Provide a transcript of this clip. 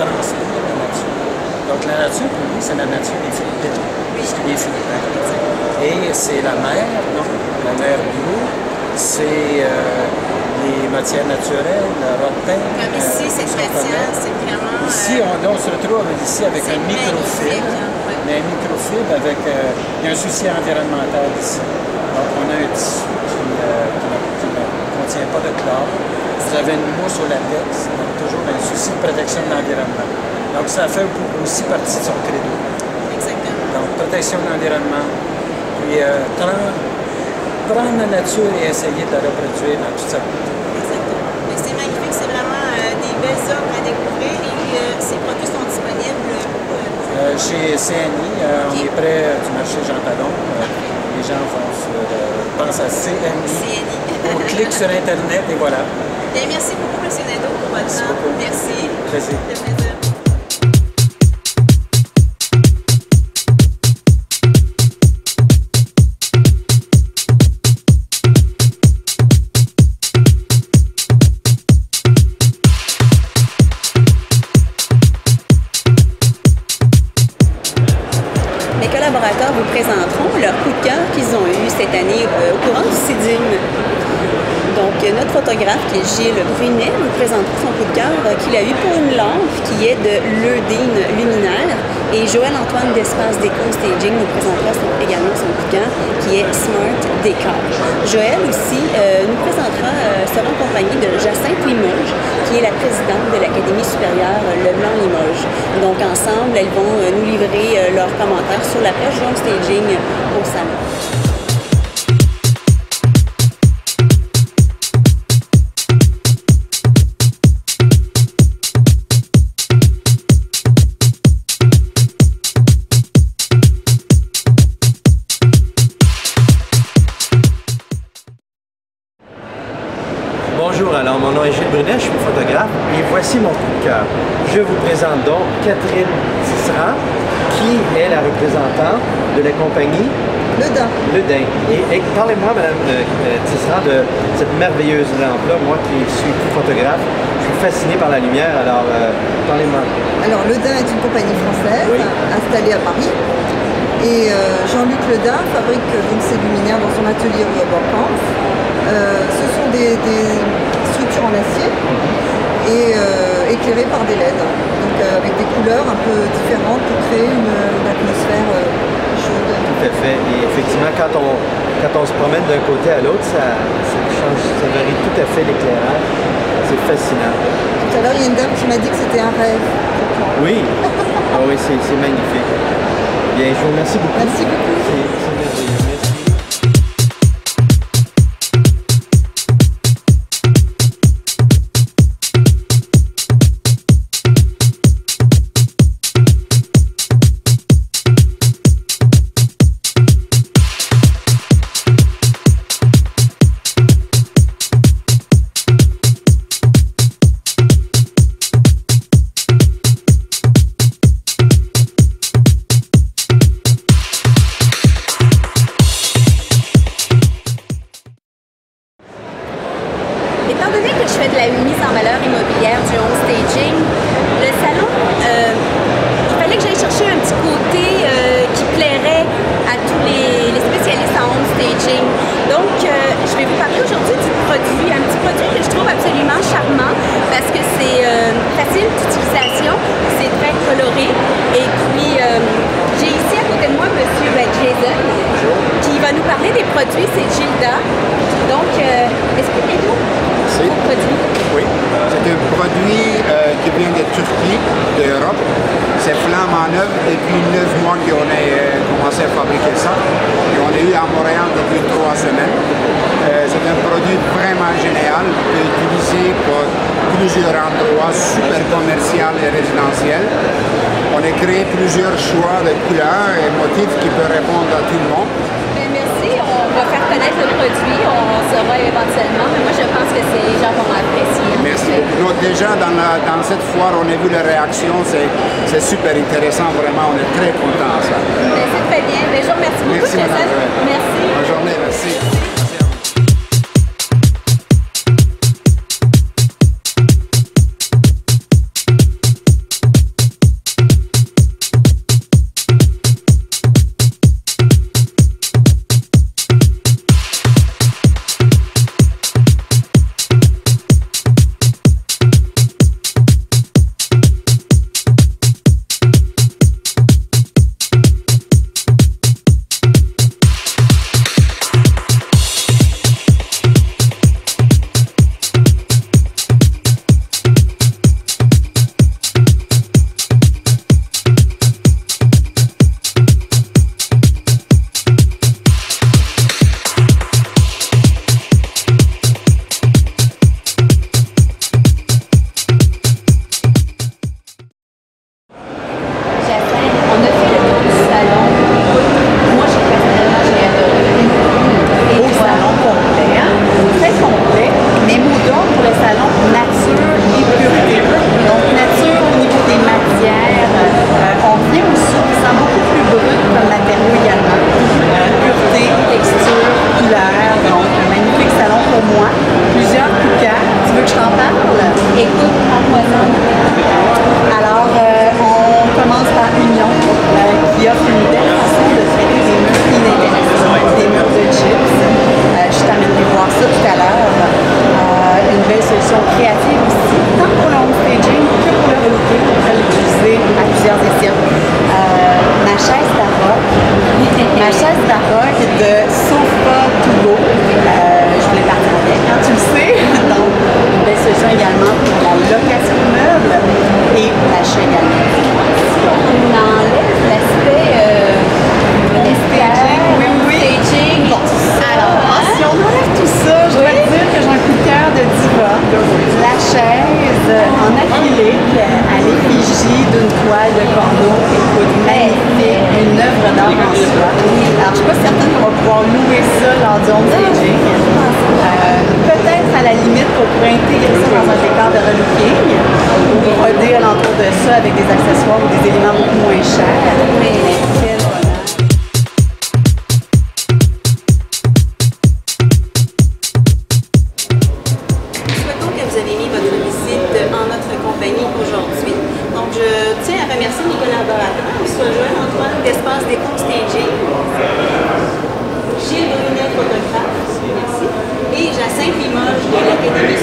transmet la nature. Donc la nature, pour lui, c'est la nature des Philippines, puisqu'il est philippin. Et c'est la mer, non? La mer bio, c'est les matières naturelles, le rotin. Comme ici, c'est très tiers, c'est vraiment... Ici, on se retrouve ici avec un microfibre, mais un microfibre avec il y a un souci environnemental ici. Donc on a un tissu qui ne contient pas de chlore. Vous avez une mousse au latex, donc toujours un souci de protection de l'environnement. Donc ça fait aussi partie de son credo. Exactement. Donc protection de l'environnement, puis prendre la nature et essayer de la reproduire dans toute sa beauté. Exactement. Mais c'est magnifique, c'est vraiment des belles œuvres à découvrir et ces produits sont disponibles chez CNI, on est près du marché Jean Talon. Les gens pensent à CNI. On clique sur Internet et voilà. Bien, merci beaucoup, M. Nadeau, pour votre temps. Merci. Plaisir. Ça fait plaisir. Mes collaborateurs vous présenteront leur coup de cœur qu'ils ont eu cette année au courant du CIDIM. Donc, notre photographe, qui est Gilles Brunet, vous présentera son coup de cœur qu'il a eu pour une lampe qui est de l'Eudine luminaire. Et Joël-Antoine d'Espace Déco Staging nous présentera également son coup de cœur qui est Smart Décor. Joël aussi nous présentera, sera en compagnie de Jacinthe Limoges, qui est la présidente de l'Académie supérieure Leblanc-Limoges. Donc, ensemble, elles vont nous livrer leurs commentaires sur la page Drone Staging au salon. Bonjour, alors mon nom est Gilles Brunet, je suis photographe et voici mon coup de cœur. Je vous présente donc Catherine Tisserand, qui est la représentante de la compagnie Le Dain. Et parlez-moi, Madame Tisserand, de cette merveilleuse lampe-là. Moi qui suis photographe, je suis fasciné par la lumière, alors parlez-moi. Alors Le Dain est une compagnie française installée à Paris. Et Jean-Luc Le Dain fabrique donc ses luminaires dans son atelier rue Borkamp. Ce sont des structures en acier et éclairées par des LED, donc avec des couleurs un peu différentes pour créer une atmosphère chaude. Tout à fait. Et effectivement, quand on se promène d'un côté à l'autre, ça change, ça varie tout à fait l'éclairage. C'est fascinant. Tout à l'heure, il y a une dame qui m'a dit que c'était un rêve. Oui, oh oui, c'est magnifique. Bien, je vous remercie beaucoup. Merci beaucoup. C'est merveilleux. Merci. Étant donné que je fais de la mise en valeur immobilière du home staging, le salon, il fallait que j'aille chercher un petit côté qui plairait à tous les spécialistes en home staging. Donc, je vais vous parler aujourd'hui un petit produit que je trouve absolument charmant parce que c'est facile d'utilisation, c'est très coloré. Et puis, j'ai ici à côté de moi M. Jason qui va nous parler des produits, c'est Gilda. Donc, expliquez-nous vos produits. Oui, c'est un produit qui vient de Turquie, d'Europe. C'est flambant neuf depuis 9 mois qu'on a commencé à fabriquer ça. Et on est eu à Montréal depuis 3 semaines. C'est un produit vraiment génial, qu'on peut utiliser pour plusieurs endroits super commerciaux et résidentiels. On a créé plusieurs choix de couleurs et motifs qui peuvent répondre à tout le monde. Merci, on va faire connaître le produit, on saura éventuellement, mais moi je pense que les gens vont apprécier. Merci beaucoup. Donc, déjà dans cette foire, on a vu les réactions, c'est super intéressant, vraiment, on est très contents de ça. C'est très bien, je vous remercie beaucoup, Merci, Jason. madame. Merci. Bonne journée, merci. plusieurs éditions. Ma chaise baroque de Sofa to Go. Je voulais partir avec, hein, tu le sais. Donc, une belle solution également pour la location de meubles et l'achat également. On enlève l'aspect staging. Bon, alors, si on enlève tout ça, je dois dire que j'ai un coup de cœur de diva. La chaise en acrylique à l'effigie d'une toile de cordeau. Écoute, magnifique, une œuvre d'art en soi. Alors, je ne suis pas certaine qu'on va pouvoir louer ça lors du home staging. Peut-être à la limite qu'on pourrait intégrer ça dans un décor de relooking ou broder alentour de ça avec des accessoires ou des éléments beaucoup moins chers. Souhaitons que vous avez mis votre visite en notre compagnie aujourd'hui. Donc, je tiens à remercier mes collaborateurs, soit Joël-Antoine d'Espace Déco Staging, Gilles Brunet, photographe, merci, et Jacinthe Limoges de l'Académie